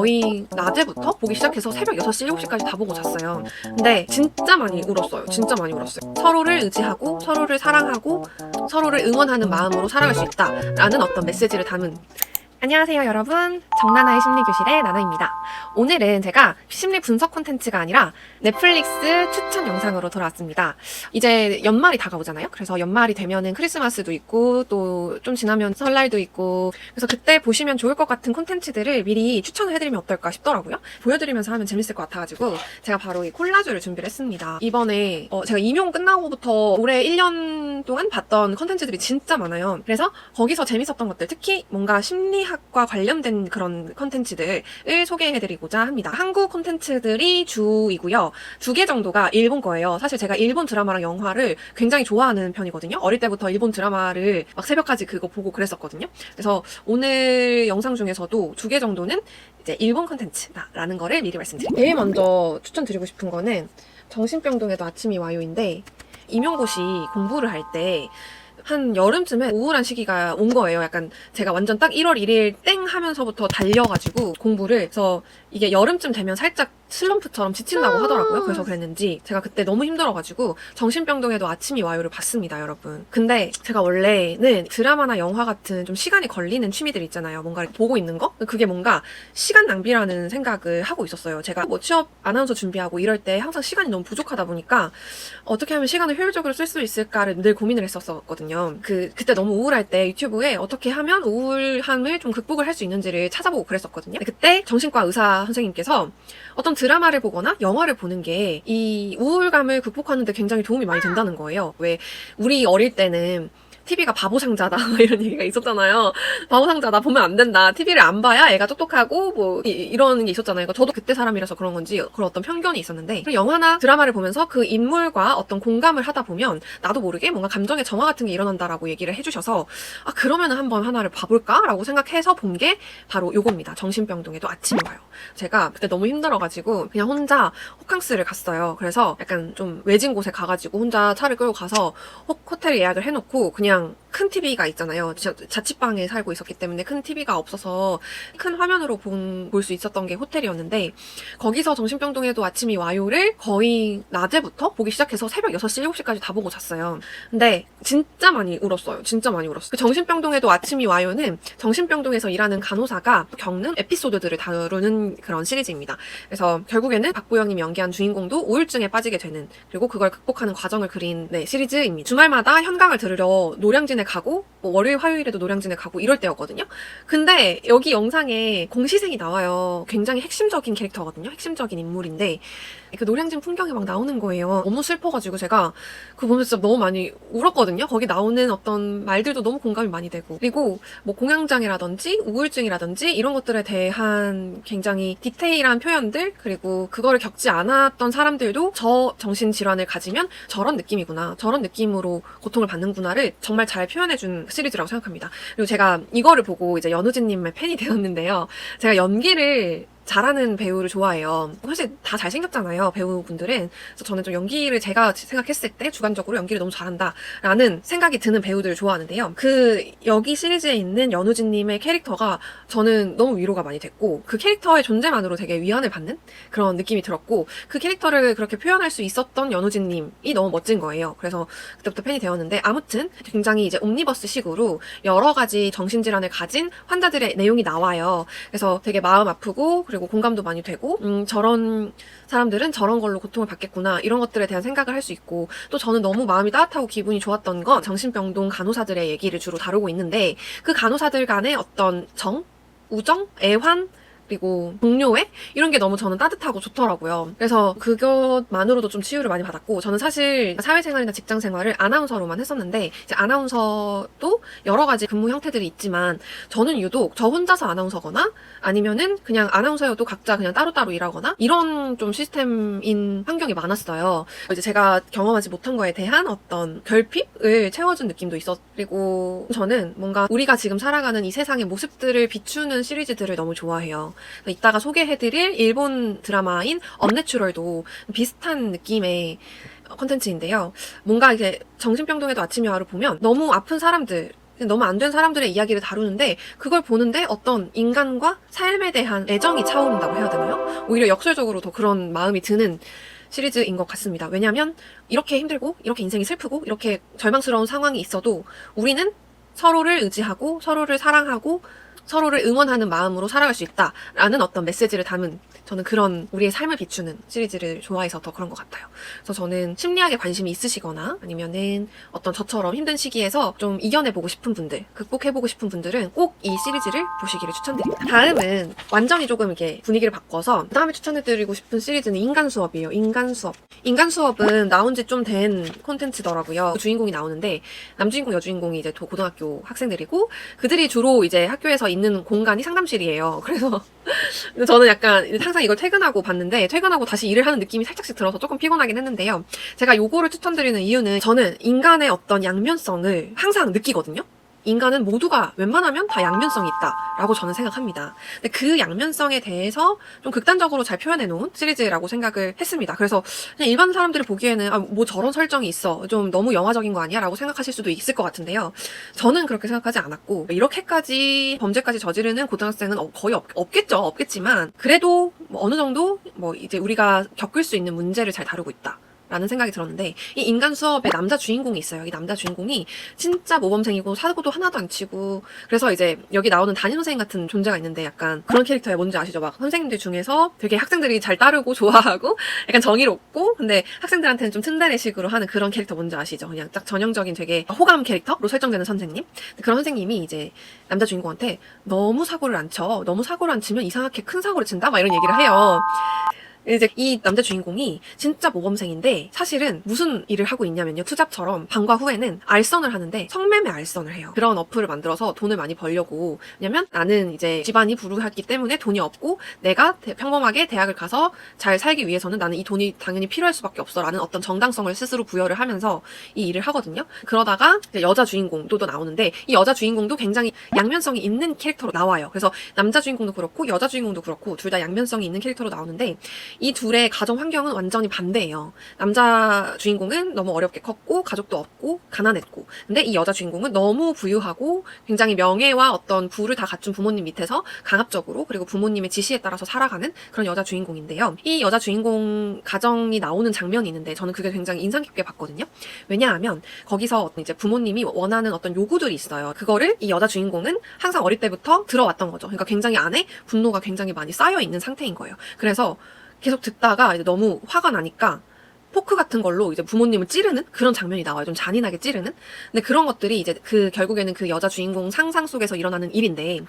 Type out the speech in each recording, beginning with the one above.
거의 낮에부터 보기 시작해서 새벽 6시, 7시까지 다 보고 잤어요. 근데 진짜 많이 울었어요. 진짜 많이 울었어요. 서로를 의지하고 서로를 사랑하고 서로를 응원하는 마음으로 살아갈 수 있다라는 어떤 메시지를 담은. 안녕하세요 여러분, 정나나의 심리교실의 나나입니다. 오늘은 제가 심리 분석 콘텐츠가 아니라 넷플릭스 추천 영상으로 돌아왔습니다. 이제 연말이 다가오잖아요. 그래서 연말이 되면은 크리스마스도 있고 또 좀 지나면 설날도 있고, 그래서 그때 보시면 좋을 것 같은 콘텐츠들을 미리 추천을 해드리면 어떨까 싶더라고요. 보여드리면서 하면 재밌을 것 같아가지고 제가 바로 이 콜라주를 준비를 했습니다. 이번에 제가 임용 끝나고부터 올해 1년 동안 봤던 콘텐츠들이 진짜 많아요. 그래서 거기서 재밌었던 것들, 특히 뭔가 심리학과 관련된 그런 콘텐츠들을 소개해드리고자 합니다. 한국 콘텐츠들이 주이고요. 2개 정도가 일본 거예요. 사실 제가 일본 드라마랑 영화를 굉장히 좋아하는 편이거든요. 어릴 때부터 일본 드라마를 막 새벽까지 그거 보고 그랬었거든요. 그래서 오늘 영상 중에서도 2개 정도는 이제 일본 콘텐츠다라는 거를 미리 말씀드릴게요. 제일 먼저 추천드리고 싶은 거는 정신병동에도 아침이 와요인데, 임용고시 공부를 할 때 한 여름쯤에 우울한 시기가 온 거예요. 약간 제가 완전 딱 1월 1일 땡 하면서부터 달려가지고 공부를 해서, 이게 여름쯤 되면 살짝 슬럼프처럼 지친다고 하더라고요. 그래서 그랬는지 제가 그때 너무 힘들어가지고 정신병동에도 아침이 와요를 봤습니다, 여러분. 근데 제가 원래는 드라마나 영화 같은 좀 시간이 걸리는 취미들 있잖아요. 뭔가 보고 있는 거? 그게 뭔가 시간 낭비라는 생각을 하고 있었어요. 제가 뭐 취업 아나운서 준비하고 이럴 때 항상 시간이 너무 부족하다 보니까 어떻게 하면 시간을 효율적으로 쓸 수 있을까를 늘 고민을 했었거든요. 그때 너무 우울할 때 유튜브에 어떻게 하면 우울함을 좀 극복을 할 수 있는지를 찾아보고 그랬었거든요. 그때 정신과 의사 선생님께서 어떤 드라마를 보거나 영화를 보는 게 이 우울감을 극복하는 데 굉장히 도움이 많이 된다는 거예요. 왜 우리 어릴 때는 TV가 바보상자다 이런 얘기가 있었잖아요. 바보상자다, 보면 안 된다, TV를 안 봐야 애가 똑똑하고 뭐 이런 게 있었잖아요. 저도 그때 사람이라서 그런 건지 그런 어떤 편견이 있었는데, 영화나 드라마를 보면서 그 인물과 어떤 공감을 하다 보면 나도 모르게 뭔가 감정의 정화 같은 게 일어난다라고 얘기를 해주셔서, 아 그러면은 한번 하나를 봐볼까? 라고 생각해서 본 게 바로 요겁니다. 정신병동에도 아침이 와요. 제가 그때 너무 힘들어가지고 그냥 혼자 호캉스를 갔어요. 그래서 약간 좀 외진 곳에 가가지고 혼자 차를 끌고 가서 호텔 예약을 해놓고 그냥 큰 TV가 있잖아요. 자취방에 살고 있었기 때문에 큰 TV가 없어서 큰 화면으로 볼 수 있었던 게 호텔이었는데, 거기서 정신병동에도 아침이 와요를 거의 낮에부터 보기 시작해서 새벽 6시, 7시까지 다 보고 잤어요. 근데 진짜 많이 울었어요. 진짜 많이 울었어요. 그 정신병동에도 아침이 와요는 정신병동에서 일하는 간호사가 겪는 에피소드들을 다루는 그런 시리즈입니다. 그래서 결국에는 박보영님이 연기한 주인공도 우울증에 빠지게 되는, 그리고 그걸 극복하는 과정을 그린 시리즈입니다. 주말마다 현강을 들으러 노량진에 가고 뭐 월요일 화요일에도 노량진에 가고 이럴 때였거든요. 근데 여기 영상에 공시생이 나와요. 굉장히 핵심적인 캐릭터거든요. 핵심적인 인물인데 그 노량진 풍경이 막 나오는 거예요. 너무 슬퍼가지고 제가 그거 보면서 진짜 너무 많이 울었거든요. 거기 나오는 어떤 말들도 너무 공감이 많이 되고, 그리고 뭐 공황장애라든지 우울증이라든지 이런 것들에 대한 굉장히 디테일한 표현들, 그리고 그거를 겪지 않았던 사람들도 저 정신질환을 가지면 저런 느낌이구나, 저런 느낌으로 고통을 받는구나를 정말 잘 표현해준 시리즈라고 생각합니다. 그리고 제가 이거를 보고 이제 연우진님의 팬이 되었는데요. 제가 연기를 잘하는 배우를 좋아해요. 사실 다 잘생겼잖아요, 배우분들은. 그래서 저는 좀 연기를 제가 생각했을 때 주관적으로 연기를 너무 잘한다라는 생각이 드는 배우들을 좋아하는데요. 여기 시리즈에 있는 연우진님의 캐릭터가 저는 너무 위로가 많이 됐고, 그 캐릭터의 존재만으로 되게 위안을 받는 그런 느낌이 들었고, 그 캐릭터를 그렇게 표현할 수 있었던 연우진님이 너무 멋진 거예요. 그래서 그때부터 팬이 되었는데, 아무튼 굉장히 이제 옴니버스식으로 여러 가지 정신질환을 가진 환자들의 내용이 나와요. 그래서 되게 마음 아프고 그리고 공감도 많이 되고, 저런 사람들은 저런 걸로 고통을 받겠구나, 이런 것들에 대한 생각을 할 수 있고, 또 저는 너무 마음이 따뜻하고 기분이 좋았던 건 정신병동 간호사들의 얘기를 주로 다루고 있는데, 그 간호사들 간의 어떤 우정, 애환, 그리고 동료애? 이런 게 너무 저는 따뜻하고 좋더라고요. 그래서 그것만으로도 좀 치유를 많이 받았고, 저는 사실 사회생활이나 직장생활을 아나운서로만 했었는데, 이제 아나운서도 여러 가지 근무 형태들이 있지만 저는 유독 저 혼자서 아나운서거나 아니면은 그냥 아나운서여도 각자 그냥 따로따로 일하거나 이런 좀 시스템인 환경이 많았어요. 이제 제가 경험하지 못한 거에 대한 어떤 결핍을 채워준 느낌도 그리고 저는 뭔가 우리가 지금 살아가는 이 세상의 모습들을 비추는 시리즈들을 너무 좋아해요. 이따가 소개해드릴 일본 드라마인 언내추럴도 비슷한 느낌의 컨텐츠인데요. 뭔가 이게 정신병동에도 아침이 와를 보면 너무 아픈 사람들, 너무 안 된 사람들의 이야기를 다루는데 그걸 보는데 어떤 인간과 삶에 대한 애정이 차오른다고 해야 되나요? 오히려 역설적으로 더 그런 마음이 드는 시리즈인 것 같습니다. 왜냐하면 이렇게 힘들고 이렇게 인생이 슬프고 이렇게 절망스러운 상황이 있어도 우리는 서로를 의지하고 서로를 사랑하고 서로를 응원하는 마음으로 살아갈 수 있다라는 어떤 메시지를 담은 저는 그런 우리의 삶을 비추는 시리즈를 좋아해서 더 그런 것 같아요. 그래서 저는 심리학에 관심이 있으시거나 아니면은 어떤 저처럼 힘든 시기에서 좀 이겨내보고 싶은 분들, 극복해보고 싶은 분들은 꼭 이 시리즈를 보시기를 추천드립니다. 다음은 완전히 조금 이렇게 분위기를 바꿔서 다음에 추천해드리고 싶은 시리즈는 인간 수업이에요. 인간 수업. 인간 수업은 나온 지 좀 된 콘텐츠더라고요. 주인공이 나오는데 남주인공, 여주인공이 이제 고등학교 학생들이고 그들이 주로 이제 학교에서 있는 공간이 상담실이에요. 그래서 저는 약간 항상 이걸 퇴근하고 봤는데 퇴근하고 다시 일을 하는 느낌이 살짝씩 들어서 조금 피곤하긴 했는데요. 제가 요거를 추천드리는 이유는 저는 인간의 어떤 양면성을 항상 느끼거든요. 인간은 모두가 웬만하면 다 양면성이 있다라고 저는 생각합니다. 근데 그 양면성에 대해서 좀 극단적으로 잘 표현해 놓은 시리즈라고 생각을 했습니다. 그래서 그냥 일반 사람들이 보기에는 아, 뭐 저런 설정이 있어. 좀 너무 영화적인 거 아니야? 라고 생각하실 수도 있을 것 같은데요. 저는 그렇게 생각하지 않았고 이렇게까지 범죄까지 저지르는 고등학생은 거의 없겠죠. 없겠지만 그래도 뭐 어느 정도 뭐 이제 우리가 겪을 수 있는 문제를 잘 다루고 있다. 라는 생각이 들었는데 이 인간 수업에 남자 주인공이 있어요. 이 남자 주인공이 진짜 모범생이고 사고도 하나도 안 치고 그래서 이제 여기 나오는 담임 선생님 같은 존재가 있는데 약간 그런 캐릭터에 뭔지 아시죠? 막 선생님들 중에서 되게 학생들이 잘 따르고 좋아하고 약간 정의롭고 근데 학생들한테는 좀 츤데레식으로 하는 그런 캐릭터 뭔지 아시죠? 그냥 딱 전형적인 되게 호감 캐릭터로 설정되는 선생님. 그런 선생님이 이제 남자 주인공한테 너무 사고를 안 쳐. 너무 사고를 안 치면 이상하게 큰 사고를 친다? 막 이런 얘기를 해요. 이제 이 남자 주인공이 진짜 모범생인데 사실은 무슨 일을 하고 있냐면요. 투잡처럼 방과 후에는 알선을 하는데 성매매 알선을 해요. 그런 어플을 만들어서 돈을 많이 벌려고. 왜냐면 나는 이제 집안이 불우했기 때문에 돈이 없고 내가 평범하게 대학을 가서 잘 살기 위해서는 나는 이 돈이 당연히 필요할 수밖에 없어 라는 어떤 정당성을 스스로 부여를 하면서 이 일을 하거든요. 그러다가 이제 여자 주인공도 나오는데 이 여자 주인공도 굉장히 양면성이 있는 캐릭터로 나와요. 그래서 남자 주인공도 그렇고 여자 주인공도 그렇고 둘 다 양면성이 있는 캐릭터로 나오는데 이 둘의 가정 환경은 완전히 반대예요. 남자 주인공은 너무 어렵게 컸고 가족도 없고 가난했고 근데 이 여자 주인공은 너무 부유하고 굉장히 명예와 어떤 부를 다 갖춘 부모님 밑에서 강압적으로 그리고 부모님의 지시에 따라서 살아가는 그런 여자 주인공인데요. 이 여자 주인공 가정이 나오는 장면이 있는데 저는 그게 굉장히 인상 깊게 봤거든요. 왜냐하면 거기서 이제 부모님이 원하는 어떤 요구들이 있어요. 그거를 이 여자 주인공은 항상 어릴 때부터 들어왔던 거죠. 그러니까 굉장히 안에 분노가 굉장히 많이 쌓여 있는 상태인 거예요. 그래서 계속 듣다가 이제 너무 화가 나니까 포크 같은 걸로 이제 부모님을 찌르는 그런 장면이 나와요. 좀 잔인하게 찌르는. 근데 그런 것들이 이제 결국에는 그 여자 주인공 상상 속에서 일어나는 일인데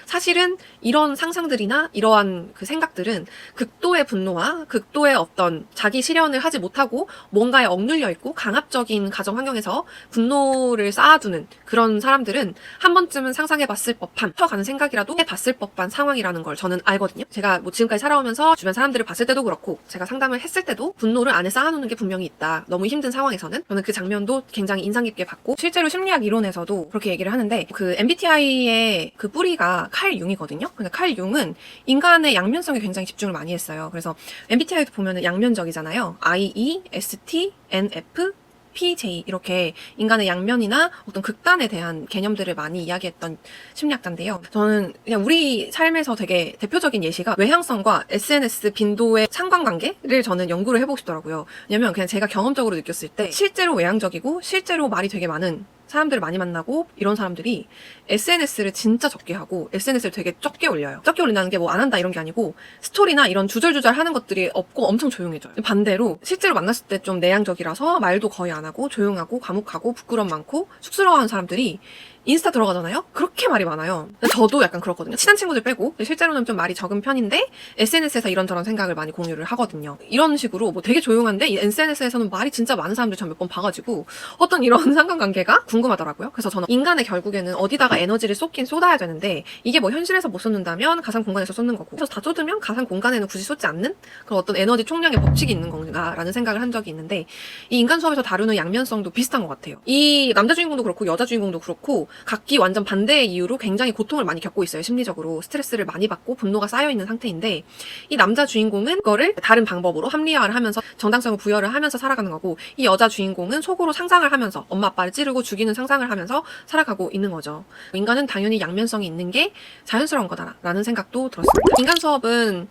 사실은 이런 상상들이나 이러한 그 생각들은 극도의 분노와 극도의 어떤 자기 실현을 하지 못하고 뭔가에 억눌려 있고 강압적인 가정 환경에서 분노를 쌓아두는 그런 사람들은 한 번쯤은 상상해봤을 법한 쳐가는 생각이라도 해봤을 법한 상황이라는 걸 저는 알거든요. 제가 뭐 지금까지 살아오면서 주변 사람들을 봤을 때도 그렇고 제가 상담을 했을 때도 분노를 안에 쌓아놓는 게 분명히 있다. 너무 힘든 상황에서는 저는 그 장면도 굉장히 인상 깊게 봤고 실제로 심리학 이론에서도 그렇게 얘기를 하는데 그 MBTI의 그 뿌리가 칼 융이거든요. 그러니까 칼 융은 인간의 양면성에 굉장히 집중을 많이 했어요. 그래서 MBTI도 보면은 양면적이잖아요. IE, ST, NF, PJ 이렇게 인간의 양면이나 어떤 극단에 대한 개념들을 많이 이야기했던 심리학자인데요. 저는 그냥 우리 삶에서 되게 대표적인 예시가 외향성과 SNS 빈도의 상관관계를 저는 연구를 해보고 싶더라고요. 왜냐면 그냥 제가 경험적으로 느꼈을 때 실제로 외향적이고 실제로 말이 되게 많은 사람들을 많이 만나고 이런 사람들이 SNS를 진짜 적게 하고 SNS를 되게 적게 올려요. 적게 올린다는 게 뭐 안 한다 이런 게 아니고 스토리나 이런 주절주절 하는 것들이 없고 엄청 조용해져요. 반대로 실제로 만났을 때 좀 내향적이라서 말도 거의 안 하고 조용하고 과묵하고 부끄럼 많고 쑥스러워하는 사람들이 인스타 들어가잖아요? 그렇게 말이 많아요. 저도 약간 그렇거든요. 친한 친구들 빼고 실제로는 좀 말이 적은 편인데 SNS에서 이런저런 생각을 많이 공유를 하거든요. 이런 식으로 뭐 되게 조용한데 이 SNS에서는 말이 진짜 많은 사람들 저 몇 번 봐가지고 어떤 이런 상관관계가 궁금하더라고요. 그래서 저는 인간의 결국에는 어디다가 에너지를 쏟긴 쏟아야 되는데 이게 뭐 현실에서 못 쏟는다면 가상 공간에서 쏟는 거고 그래서 다 쏟으면 가상 공간에는 굳이 쏟지 않는 그런 어떤 에너지 총량의 법칙이 있는 건가라는 생각을 한 적이 있는데 이 인간 수업에서 다루는 양면성도 비슷한 것 같아요. 이 남자 주인공도 그렇고 여자 주인공도 그렇고 각기 완전 반대의 이유로 굉장히 고통을 많이 겪고 있어요. 심리적으로 스트레스를 많이 받고 분노가 쌓여있는 상태인데, 이 남자 주인공은 그거를 다른 방법으로 합리화를 하면서 정당성을 부여를 하면서 살아가는 거고, 이 여자 주인공은 속으로 상상을 하면서 엄마 아빠를 찌르고 죽이는 상상을 하면서 살아가고 있는 거죠. 인간은 당연히 양면성이 있는 게 자연스러운 거다라는 생각도 들었습니다. 인간 수업은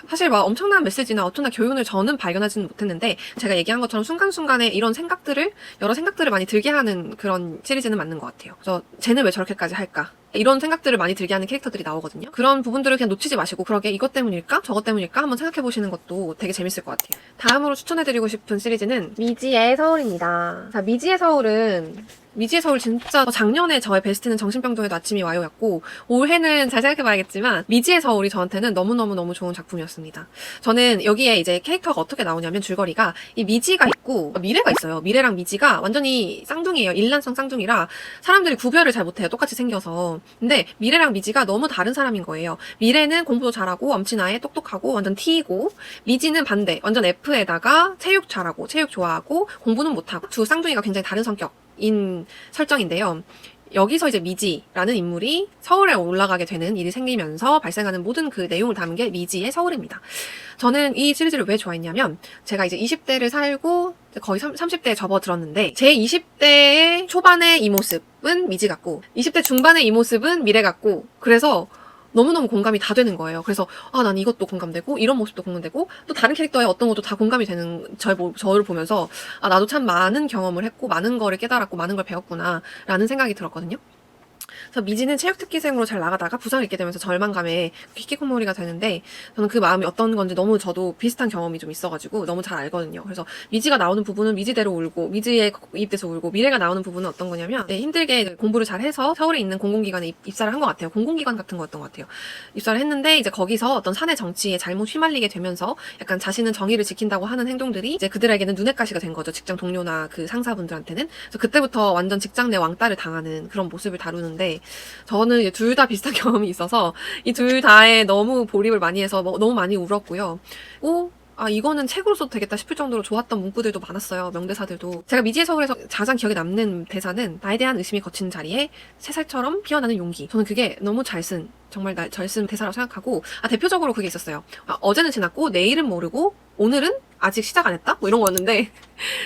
사실 막 엄청난 메시지나 어떤 교훈을 저는 발견하지는 못했는데, 제가 얘기한 것처럼 순간순간에 이런 생각들을, 여러 생각들을 많이 들게 하는 그런 시리즈는 맞는 것 같아요. 그래서 쟤는 왜 저렇게까지 할까? 이런 생각들을 많이 들게 하는 캐릭터들이 나오거든요. 그런 부분들을 그냥 놓치지 마시고, 그러게 이것 때문일까? 저것 때문일까? 한번 생각해보시는 것도 되게 재밌을 것 같아요. 다음으로 추천해드리고 싶은 시리즈는 미지의 서울입니다. 자, 미지의 서울 진짜 작년에 저의 베스트는 정신병동에도 아침이 와요 였고, 올해는 잘 생각해봐야겠지만 미지의 서울이 저한테는 너무너무 좋은 작품이었습니다. 저는 여기에 이제 캐릭터가 어떻게 나오냐면, 줄거리가 이 미지가 있고 미래가 있어요. 미래랑 미지가 완전히 쌍둥이에요. 일란성 쌍둥이라 사람들이 구별을 잘 못해요. 똑같이 생겨서. 근데 미래랑 미지가 너무 다른 사람인 거예요. 미래는 공부도 잘하고 엄친아에 똑똑하고 완전 T이고, 미지는 반대, 완전 F에다가 체육 잘하고 체육 좋아하고 공부는 못하고, 두 쌍둥이가 굉장히 다른 성격인 설정인데요. 여기서 이제 미지라는 인물이 서울에 올라가게 되는 일이 생기면서 발생하는 모든 그 내용을 담은 게 미지의 서울입니다. 저는 이 시리즈를 왜 좋아했냐면, 제가 이제 20대를 살고 거의 30대에 접어들었는데, 제 20대의 초반의 이 모습은 미지 같고 20대 중반의 이 모습은 미래 같고, 그래서 너무너무 공감이 다 되는 거예요. 그래서 난 이것도 공감되고 이런 모습도 공감되고, 또 다른 캐릭터의 어떤 것도 다 공감이 되는 저를 보면서 나도 참 많은 경험을 했고 많은 거를 깨달았고 많은 걸 배웠구나 라는 생각이 들었거든요. 그래서 미지는 체육특기생으로 잘 나가다가 부상을 입게 되면서 절망감에 히키코모리가 되는데, 저는 그 마음이 어떤 건지 너무 저도 비슷한 경험이 좀 있어가지고 너무 잘 알거든요. 그래서 미지가 나오는 부분은 미지대로 울고, 미지에 입돼서 울고, 미래가 나오는 부분은 어떤 거냐면, 힘들게 공부를 잘 해서 서울에 있는 공공기관에 입사를 한 것 같아요. 공공기관 같은 거였던 것 같아요. 입사를 했는데 이제 거기서 어떤 사내 정치에 잘못 휘말리게 되면서 약간 자신은 정의를 지킨다고 하는 행동들이 이제 그들에게는 눈엣 가시가 된 거죠. 직장 동료나 그 상사분들한테는. 그래서 그때부터 완전 직장 내 왕따를 당하는 그런 모습을 다루는데, 저는 둘 다 비슷한 경험이 있어서 이 둘 다에 너무 몰입을 많이 해서 너무 많이 울었고요. 이거는 책으로 써도 되겠다 싶을 정도로 좋았던 문구들도 많았어요. 명대사들도. 제가 미지의 서울에서 가장 기억에 남는 대사는, 나에 대한 의심이 거친 자리에 새살처럼 피어나는 용기. 저는 그게 너무 정말 잘 쓴 대사라고 생각하고, 대표적으로 그게 있었어요. 어제는 지났고 내일은 모르고 오늘은 아직 시작 안 했다? 이런 거였는데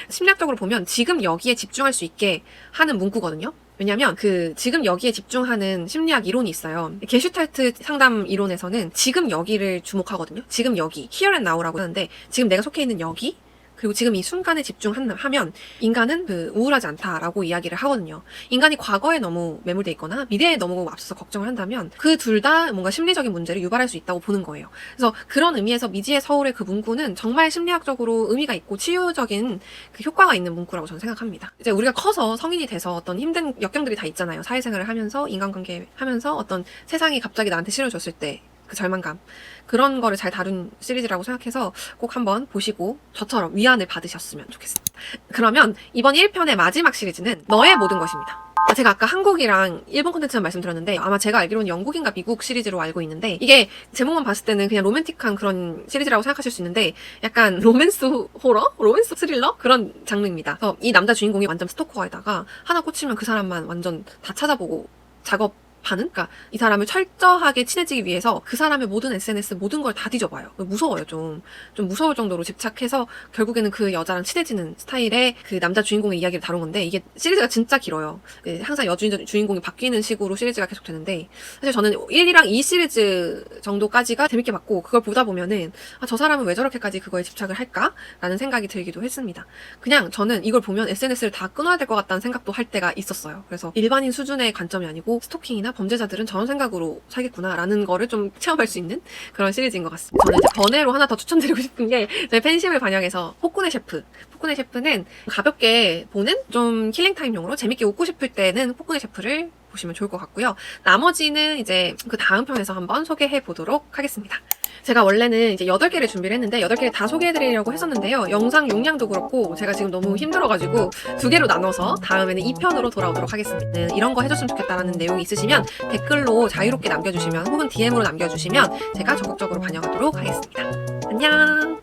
심리학적으로 보면 지금 여기에 집중할 수 있게 하는 문구거든요. 왜냐면 지금 여기에 집중하는 심리학 이론이 있어요. 게슈탈트 상담 이론에서는 지금 여기를 주목하거든요. 지금 여기, here and now라고 하는데, 지금 내가 속해 있는 여기, 그리고 지금 이 순간에 집중하면 인간은 우울하지 않다라고 이야기를 하거든요. 인간이 과거에 너무 매몰돼 있거나 미래에 너무 앞서서 걱정을 한다면 그 둘 다 뭔가 심리적인 문제를 유발할 수 있다고 보는 거예요. 그래서 그런 의미에서 미지의 서울의 그 문구는 정말 심리학적으로 의미가 있고 치유적인 그 효과가 있는 문구라고 저는 생각합니다. 이제 우리가 커서 성인이 돼서 어떤 힘든 역경들이 다 있잖아요. 사회생활을 하면서, 인간관계 하면서 어떤 세상이 갑자기 나한테 싫어졌을 때 그 절망감, 그런 거를 잘 다룬 시리즈라고 생각해서 꼭 한번 보시고 저처럼 위안을 받으셨으면 좋겠습니다. 그러면 이번 1편의 마지막 시리즈는 너의 모든 것입니다. 제가 아까 한국이랑 일본 콘텐츠만 말씀드렸는데, 아마 제가 알기로는 영국인가 미국 시리즈로 알고 있는데, 이게 제목만 봤을 때는 그냥 로맨틱한 그런 시리즈라고 생각하실 수 있는데, 약간 로맨스 호러? 로맨스 스릴러? 그런 장르입니다. 그래서 이 남자 주인공이 완전 스토커에다가 하나 꽂히면 그 사람만 완전 다 찾아보고 그러니까 이 사람을 철저하게 친해지기 위해서 그 사람의 모든 SNS, 모든 걸 다 뒤져봐요. 무서워요. 좀 무서울 정도로 집착해서 결국에는 그 여자랑 친해지는 스타일의 그 남자 주인공의 이야기를 다룬 건데, 이게 시리즈가 진짜 길어요. 항상 주인공이 바뀌는 식으로 시리즈가 계속 되는데, 사실 저는 1이랑 2 시리즈 정도까지가 재밌게 봤고, 그걸 보다 보면은 저 사람은 왜 저렇게까지 그거에 집착을 할까? 라는 생각이 들기도 했습니다. 그냥 저는 이걸 보면 SNS를 다 끊어야 될 것 같다는 생각도 할 때가 있었어요. 그래서 일반인 수준의 관점이 아니고 스토킹이나 범죄자들은 저런 생각으로 살겠구나 라는 거를 좀 체험할 수 있는 그런 시리즈인 것 같습니다. 저는 이제 번외로 하나 더 추천드리고 싶은 게, 제 팬심을 반영해서 포쿠네 셰프는 가볍게 보는 좀 킬링타임용으로 재밌게 웃고 싶을 때는 포쿠네 셰프를 보시면 좋을 것 같고요. 나머지는 이제 그 다음 편에서 한번 소개해 보도록 하겠습니다. 제가 원래는 이제 8개를 준비를 했는데 8개를 다 소개해드리려고 했었는데요. 영상 용량도 그렇고 제가 지금 너무 힘들어가지고 2개로 나눠서 다음에는 2편으로 돌아오도록 하겠습니다. 이런 거 해줬으면 좋겠다라는 내용이 있으시면 댓글로 자유롭게 남겨주시면, 혹은 DM으로 남겨주시면 제가 적극적으로 반영하도록 하겠습니다. 안녕!